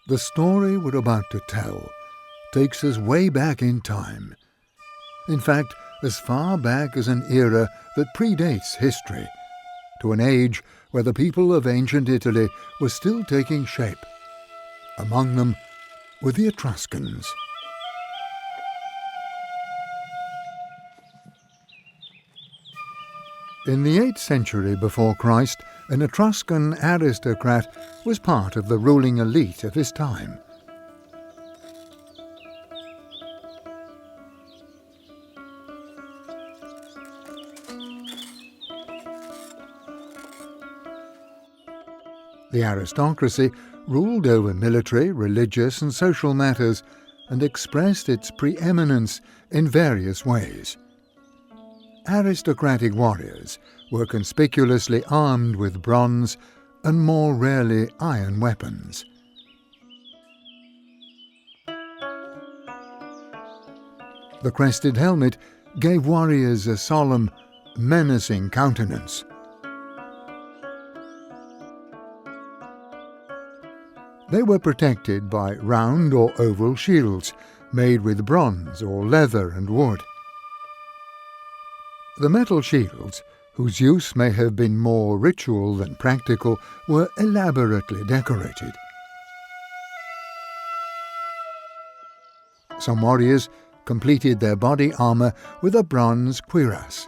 The story we're about to tell takes us way back in time. In fact, as far back as an era that predates history, to an age where the people of ancient Italy were still taking shape. Among them were the Etruscans. In the 8th century before Christ, an Etruscan aristocrat was part of the ruling elite of his time. The aristocracy ruled over military, religious and social matters and expressed its preeminence in various ways. Aristocratic warriors were conspicuously armed with bronze and more rarely iron weapons. The crested helmet gave warriors a solemn, menacing countenance. They were protected by round or oval shields made with bronze or leather and wood. The metal shields, whose use may have been more ritual than practical, were elaborately decorated. Some warriors completed their body armour with a bronze cuirass.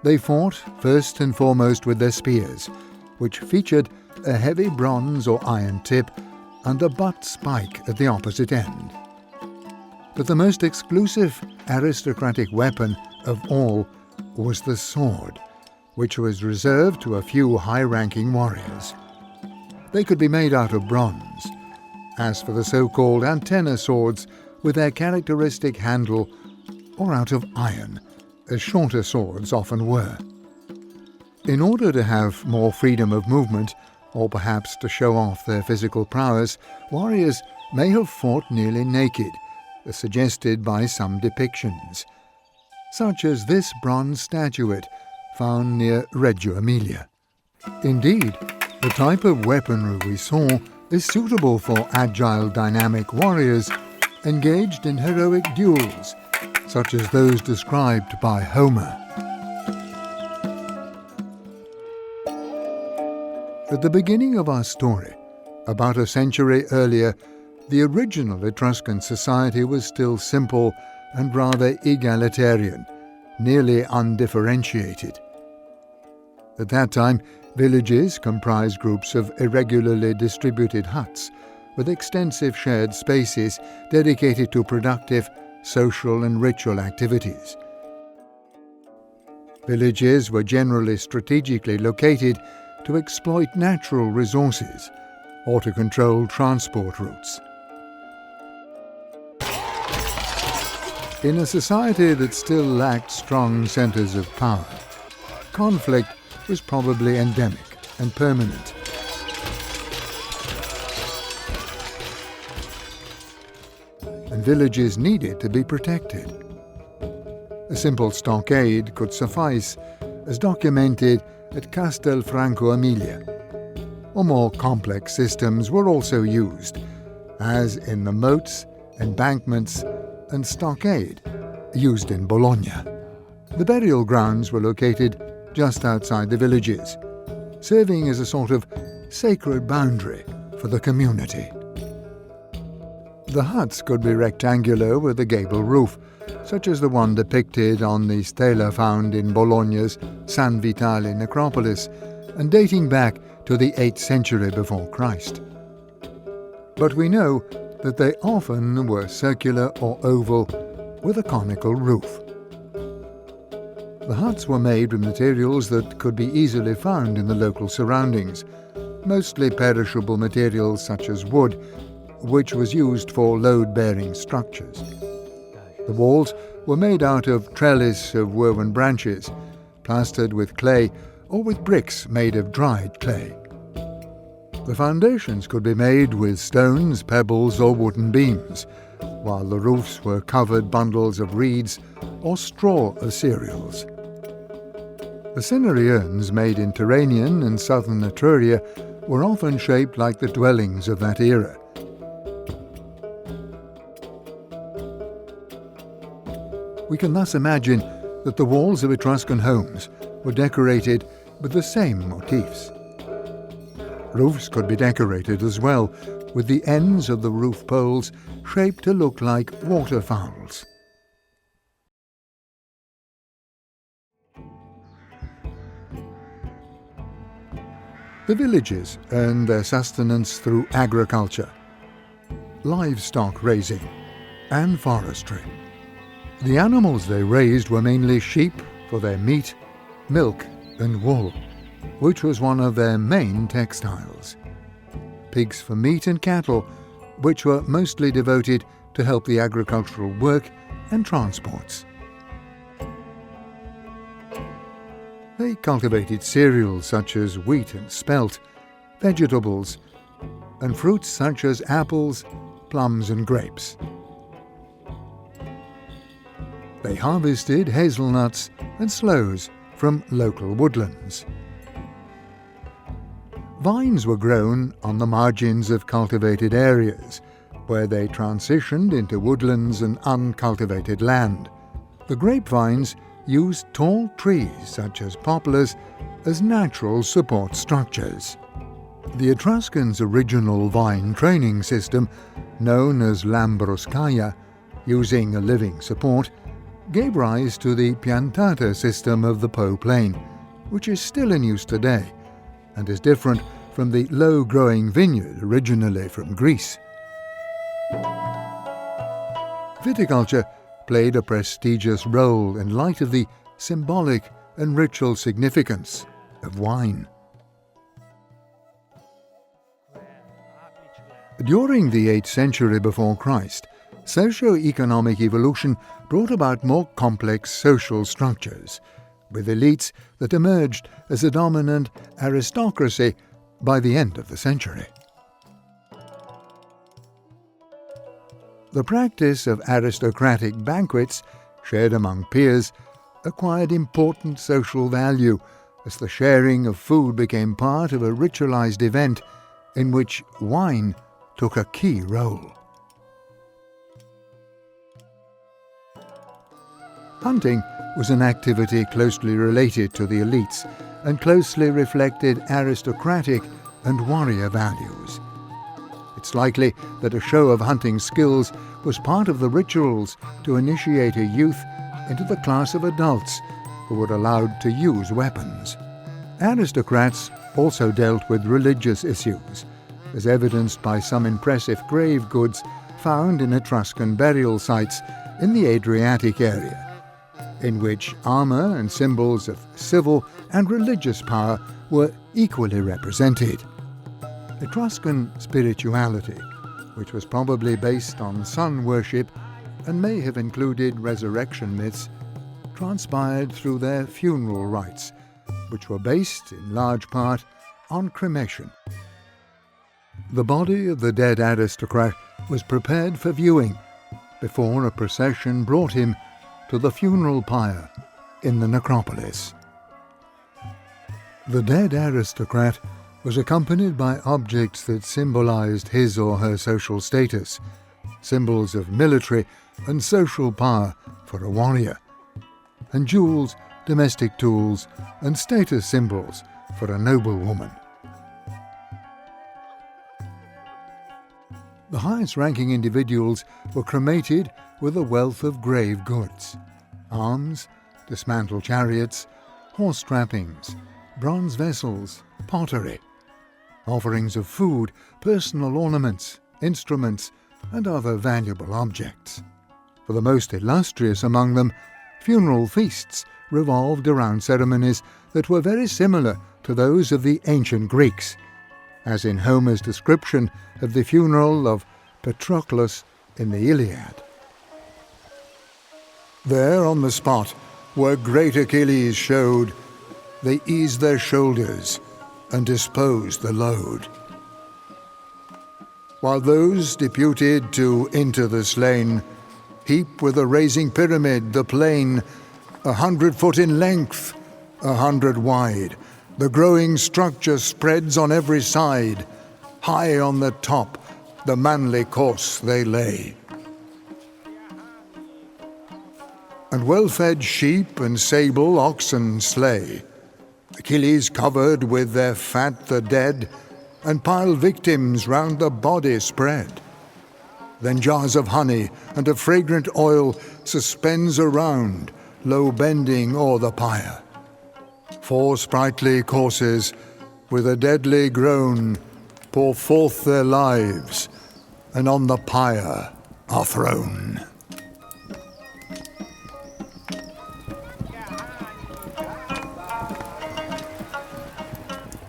They fought first and foremost with their spears, which featured a heavy bronze or iron tip and a butt spike at the opposite end. But the most exclusive aristocratic weapon of all was the sword, which was reserved to a few high-ranking warriors. They could be made out of bronze. As for the so-called antenna swords with their characteristic handle, or out of iron, as shorter swords often were. In order to have more freedom of movement, or perhaps to show off their physical prowess, warriors may have fought nearly naked, as suggested by some depictions, such as this bronze statuette found near Reggio Emilia. Indeed, the type of weaponry we saw is suitable for agile, dynamic warriors engaged in heroic duels, such as those described by Homer. At the beginning of our story, about a century earlier, the original Etruscan society was still simple and rather egalitarian, nearly undifferentiated. At that time, villages comprised groups of irregularly distributed huts with extensive shared spaces dedicated to productive social and ritual activities. Villages were generally strategically located to exploit natural resources or to control transport routes. In a society that still lacked strong centers of power, conflict was probably endemic and permanent. And villages needed to be protected. A simple stockade could suffice, as documented at Castelfranco Emilia, or more complex systems were also used, as in the moats, embankments, and stockade used in Bologna. The burial grounds were located just outside the villages, serving as a sort of sacred boundary for the community. The huts could be rectangular with a gable roof, such as the one depicted on the stela found in Bologna's San Vitale necropolis and dating back to the 8th century before Christ. But we know that they often were circular or oval with a conical roof. The huts were made with materials that could be easily found in the local surroundings, mostly perishable materials such as wood, which was used for load-bearing structures. The walls were made out of trellis of woven branches, plastered with clay or with bricks made of dried clay. The foundations could be made with stones, pebbles or wooden beams, while the roofs were covered bundles of reeds or straw of cereals. The cinerary urns made in Tyrrhenian and southern Etruria were often shaped like the dwellings of that era. We can thus imagine that the walls of Etruscan homes were decorated with the same motifs. Roofs could be decorated as well, with the ends of the roof poles shaped to look like waterfowls. The villages earned their sustenance through agriculture, livestock raising, and forestry. The animals they raised were mainly sheep for their meat, milk, and wool, which was one of their main textiles. Pigs for meat and cattle, which were mostly devoted to help the agricultural work and transports. They cultivated cereals such as wheat and spelt, vegetables, and fruits such as apples, plums, and grapes. They harvested hazelnuts and sloes from local woodlands. Vines were grown on the margins of cultivated areas, where they transitioned into woodlands and uncultivated land. The grapevines used tall trees such as poplars as natural support structures. The Etruscans' original vine training system, known as Lambruscaia, using a living support, gave rise to the piantata system of the Po Plain, which is still in use today and is different from the low-growing vineyard originally from Greece. Viticulture played a prestigious role in light of the symbolic and ritual significance of wine. During the 8th century before Christ, socio-economic evolution brought about more complex social structures, with elites that emerged as a dominant aristocracy by the end of the century. The practice of aristocratic banquets, shared among peers, acquired important social value as the sharing of food became part of a ritualized event in which wine took a key role. Hunting was an activity closely related to the elites and closely reflected aristocratic and warrior values. It's likely that a show of hunting skills was part of the rituals to initiate a youth into the class of adults who were allowed to use weapons. Aristocrats also dealt with religious issues, as evidenced by some impressive grave goods found in Etruscan burial sites in the Adriatic area, in which armor and symbols of civil and religious power were equally represented. Etruscan spirituality, which was probably based on sun worship and may have included resurrection myths, transpired through their funeral rites, which were based in large part on cremation. The body of the dead aristocrat was prepared for viewing before a procession brought him to the funeral pyre in the necropolis. The dead aristocrat was accompanied by objects that symbolized his or her social status, symbols of military and social power for a warrior, and jewels, domestic tools, and status symbols for a noblewoman. The highest-ranking individuals were cremated with a wealth of grave goods: arms, dismantled chariots, horse trappings, bronze vessels, pottery, offerings of food, personal ornaments, instruments, and other valuable objects. For the most illustrious among them, funeral feasts revolved around ceremonies that were very similar to those of the ancient Greeks, as in Homer's description of the funeral of Patroclus in the Iliad. There on the spot where great Achilles showed, they eased their shoulders and disposed the load. While those deputed to enter the slain heap with a raising pyramid the plain, 100 foot in length, 100 wide, The growing structure spreads on every side. High on the top, the manly course they lay. And well-fed sheep and sable oxen slay. Achilles covered with their fat the dead, and pile victims round the body spread. Then jars of honey and of fragrant oil suspends around, low bending o'er the pyre. 4 sprightly coursers, with a deadly groan, pour forth their lives, and on the pyre are thrown.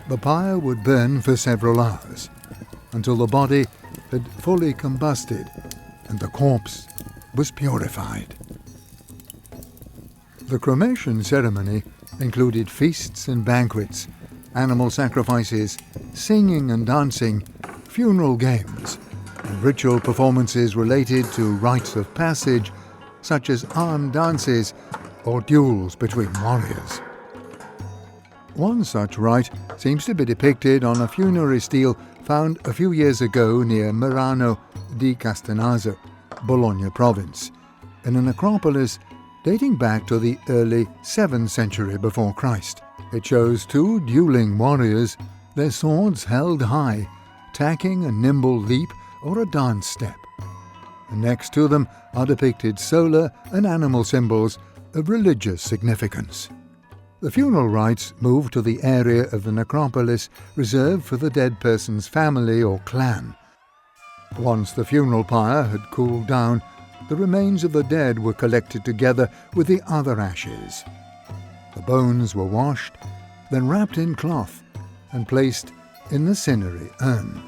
The pyre would burn for several hours, until the body had fully combusted and the corpse was purified. The cremation ceremony included feasts and banquets, animal sacrifices, singing and dancing, funeral games, and ritual performances related to rites of passage, such as armed dances or duels between warriors. One such rite seems to be depicted on a funerary stele found a few years ago near Merano di Castenaso, Bologna province, in a necropolis dating back to the early 7th century before Christ. It shows 2 dueling warriors, their swords held high, tacking a nimble leap or a dance step. And next to them are depicted solar and animal symbols of religious significance. The funeral rites moved to the area of the necropolis reserved for the dead person's family or clan. Once the funeral pyre had cooled down, the remains of the dead were collected together with the other ashes. The bones were washed, then wrapped in cloth and placed in the cinerary urn.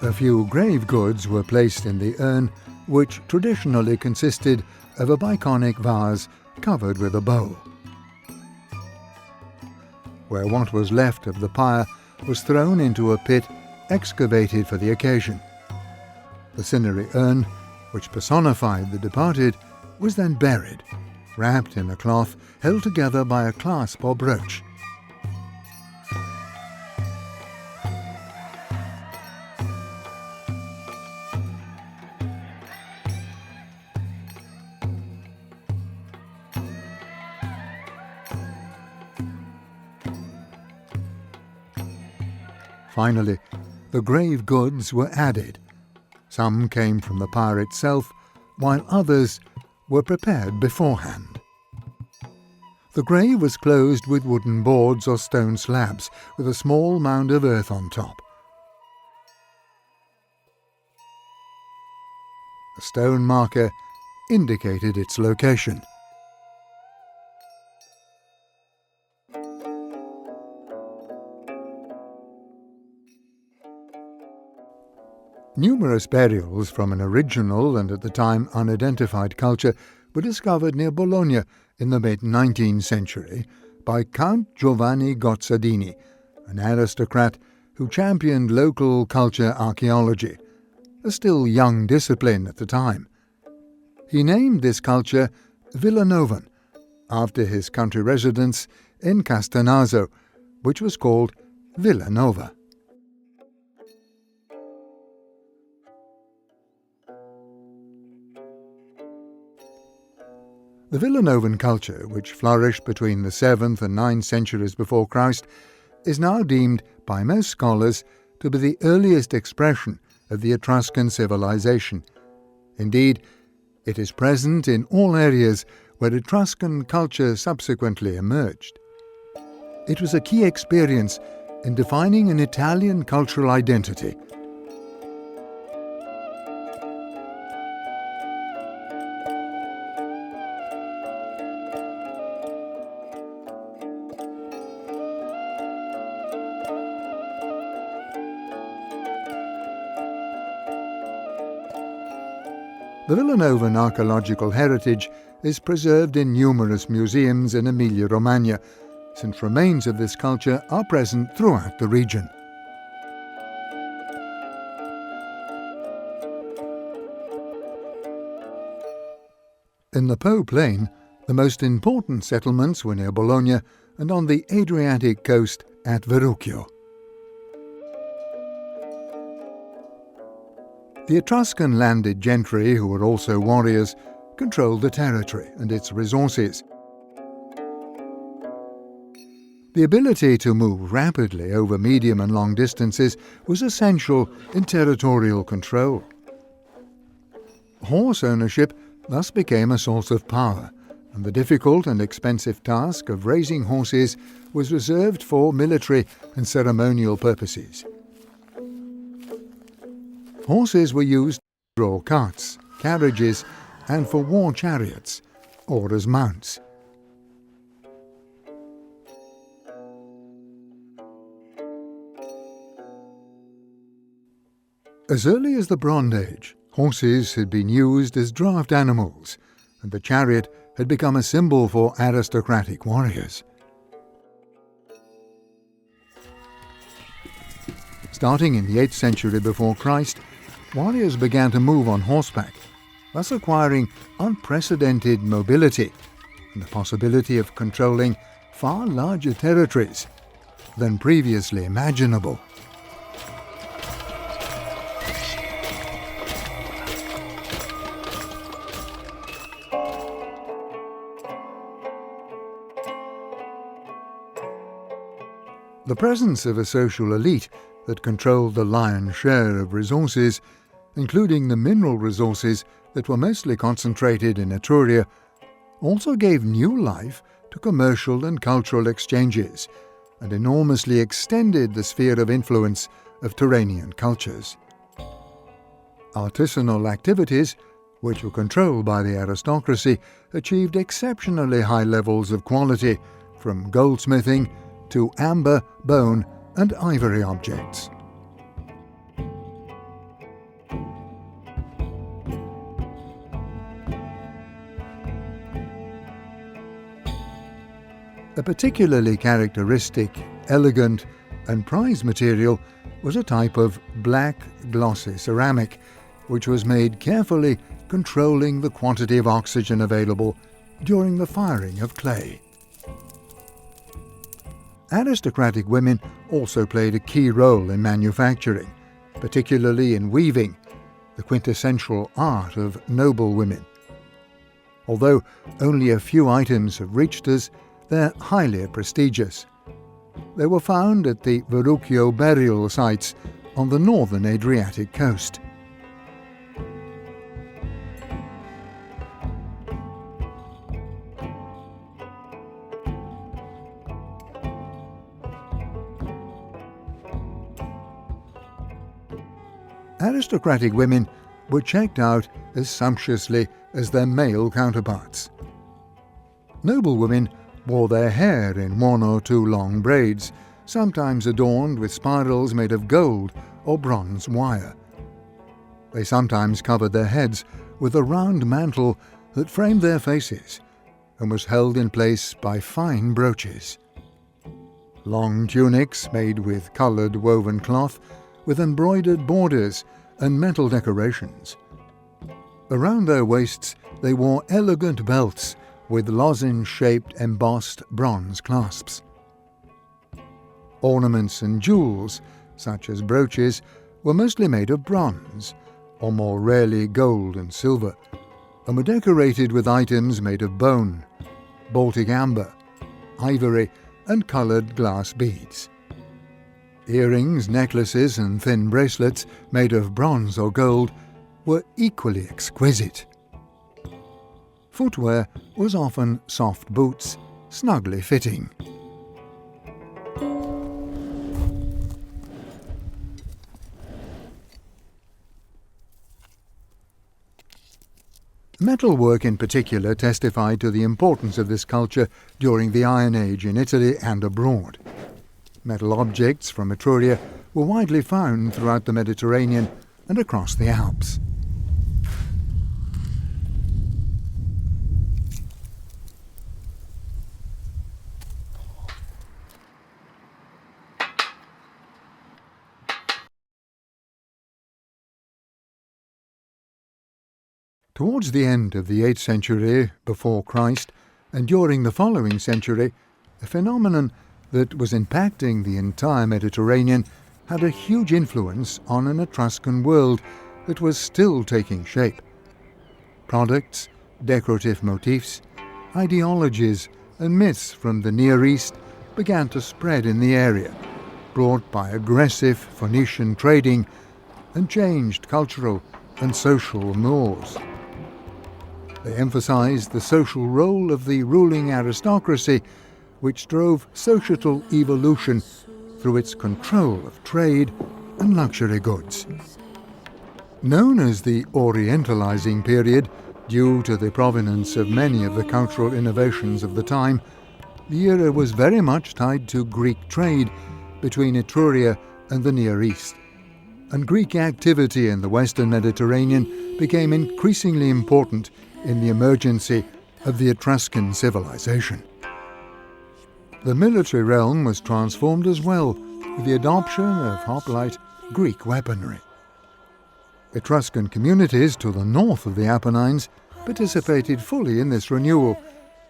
A few grave goods were placed in the urn, which traditionally consisted of a biconic vase covered with a bowl. Where what was left of the pyre was thrown into a pit excavated for the occasion. The cinerary urn, which personified the departed, was then buried, wrapped in a cloth held together by a clasp or brooch. Finally, the grave goods were added. Some came from the pyre itself, while others were prepared beforehand. The grave was closed with wooden boards or stone slabs, with a small mound of earth on top. A stone marker indicated its location. Numerous burials from an original and at the time unidentified culture were discovered near Bologna in the mid-19th century by Count Giovanni Gozzadini, an aristocrat who championed local culture archaeology, a still young discipline at the time. He named this culture Villanovan, after his country residence in Castenaso, which was called Villanova. The Villanovan culture, which flourished between the 7th and 9th centuries before Christ, is now deemed by most scholars to be the earliest expression of the Etruscan civilization. Indeed, it is present in all areas where Etruscan culture subsequently emerged. It was a key experience in defining an Italian cultural identity. The Villanovan archaeological heritage is preserved in numerous museums in Emilia-Romagna, since remains of this culture are present throughout the region. In the Po Plain, the most important settlements were near Bologna and on the Adriatic coast at Verrucchio. The Etruscan landed gentry, who were also warriors, controlled the territory and its resources. The ability to move rapidly over medium and long distances was essential in territorial control. Horse ownership thus became a source of power, and the difficult and expensive task of raising horses was reserved for military and ceremonial purposes. Horses were used to draw carts, carriages, and for war chariots, or as mounts. As early as the Bronze Age, horses had been used as draft animals, and the chariot had become a symbol for aristocratic warriors. Starting in the 8th century before Christ, warriors began to move on horseback, thus acquiring unprecedented mobility and the possibility of controlling far larger territories than previously imaginable. The presence of a social elite that controlled the lion's share of resources, including the mineral resources that were mostly concentrated in Etruria, also gave new life to commercial and cultural exchanges and enormously extended the sphere of influence of Turanian cultures. Artisanal activities, which were controlled by the aristocracy, achieved exceptionally high levels of quality, from goldsmithing to amber, bone, and ivory objects. A particularly characteristic, elegant, and prized material was a type of black, glossy ceramic, which was made carefully, controlling the quantity of oxygen available during the firing of clay. Aristocratic women also played a key role in manufacturing, particularly in weaving, the quintessential art of noble women. Although only a few items have reached us, they're highly prestigious. They were found at the Verrucchio burial sites on the northern Adriatic coast. Aristocratic women were checked out as sumptuously as their male counterparts. Noble women wore their hair in 1 or 2 long braids, sometimes adorned with spirals made of gold or bronze wire. They sometimes covered their heads with a round mantle that framed their faces and was held in place by fine brooches. Long tunics made with coloured woven cloth with embroidered borders and metal decorations. Around their waists they wore elegant belts with lozenge-shaped embossed bronze clasps. Ornaments and jewels, such as brooches, were mostly made of bronze, or more rarely gold and silver, and were decorated with items made of bone, Baltic amber, ivory, and coloured glass beads. Earrings, necklaces, and thin bracelets made of bronze or gold were equally exquisite. Footwear was often soft boots, snugly fitting. Metalwork in particular testified to the importance of this culture during the Iron Age in Italy and abroad. Metal objects from Etruria were widely found throughout the Mediterranean and across the Alps. Towards the end of the 8th century before Christ, and during the following century, a phenomenon that was impacting the entire Mediterranean had a huge influence on an Etruscan world that was still taking shape. Products, decorative motifs, ideologies and myths from the Near East began to spread in the area, brought by aggressive Phoenician trading and changed cultural and social mores. They emphasized the social role of the ruling aristocracy, which drove societal evolution through its control of trade and luxury goods. Known as the Orientalizing period, due to the provenance of many of the cultural innovations of the time, the era was very much tied to Greek trade between Etruria and the Near East, and Greek activity in the Western Mediterranean became increasingly important in the emergency of the Etruscan civilization. The military realm was transformed as well with the adoption of hoplite Greek weaponry. Etruscan communities to the north of the Apennines participated fully in this renewal,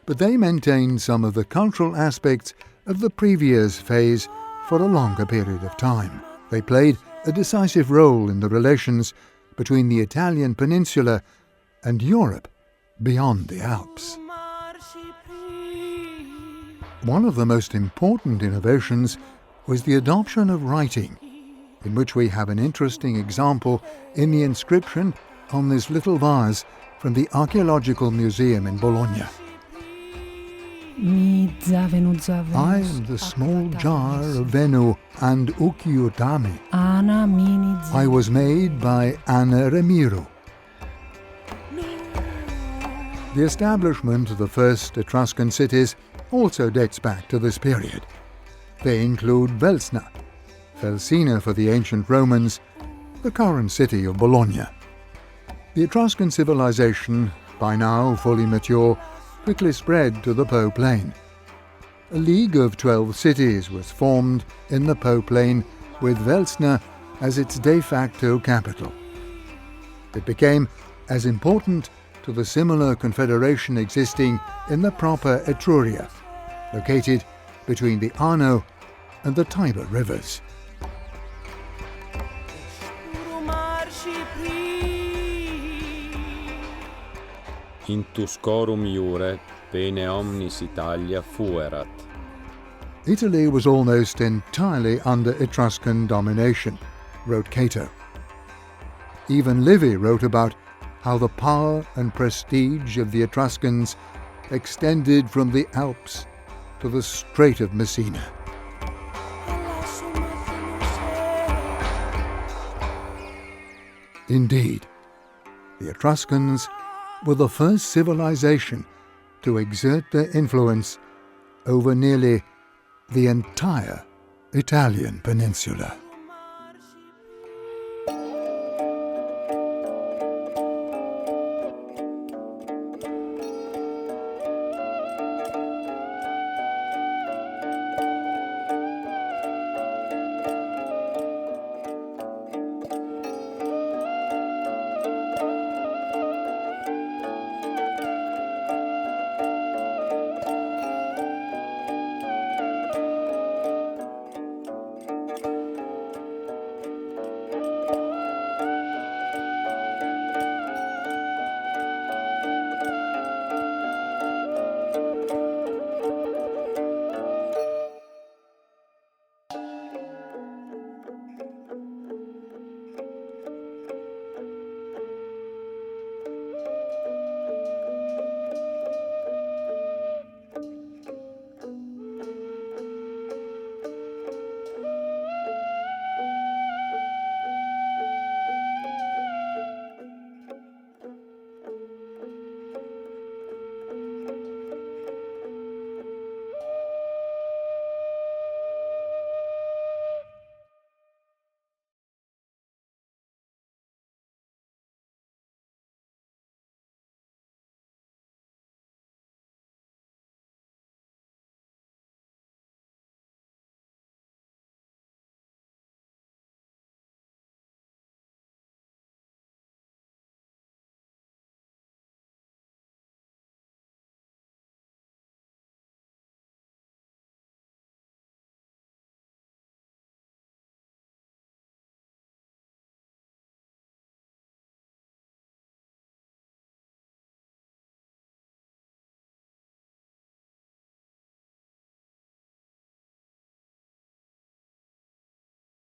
but they maintained some of the cultural aspects of the previous phase for a longer period of time. They played a decisive role in the relations between the Italian peninsula and Europe beyond the Alps. One of the most important innovations was the adoption of writing, in which we have an interesting example in the inscription on this little vase from the Archaeological Museum in Bologna. I am the small jar of Venu and Ukiutami. I was made by Anna Remiro. The establishment of the first Etruscan cities also dates back to this period. They include Velsna, Felsina for the ancient Romans, the current city of Bologna. The Etruscan civilization, by now fully mature, quickly spread to the Po Plain. A league of 12 cities was formed in the Po Plain, with Velsna as its de facto capital. It became as important to the similar confederation existing in the proper Etruria, located between the Arno and the Tiber rivers. In Tuscorum iure, pene omnis Italia fuerat. Italy was almost entirely under Etruscan domination, wrote Cato. Even Livy wrote about how the power and prestige of the Etruscans extended from the Alps to the Strait of Messina. Indeed, the Etruscans were the first civilization to exert their influence over nearly the entire Italian peninsula.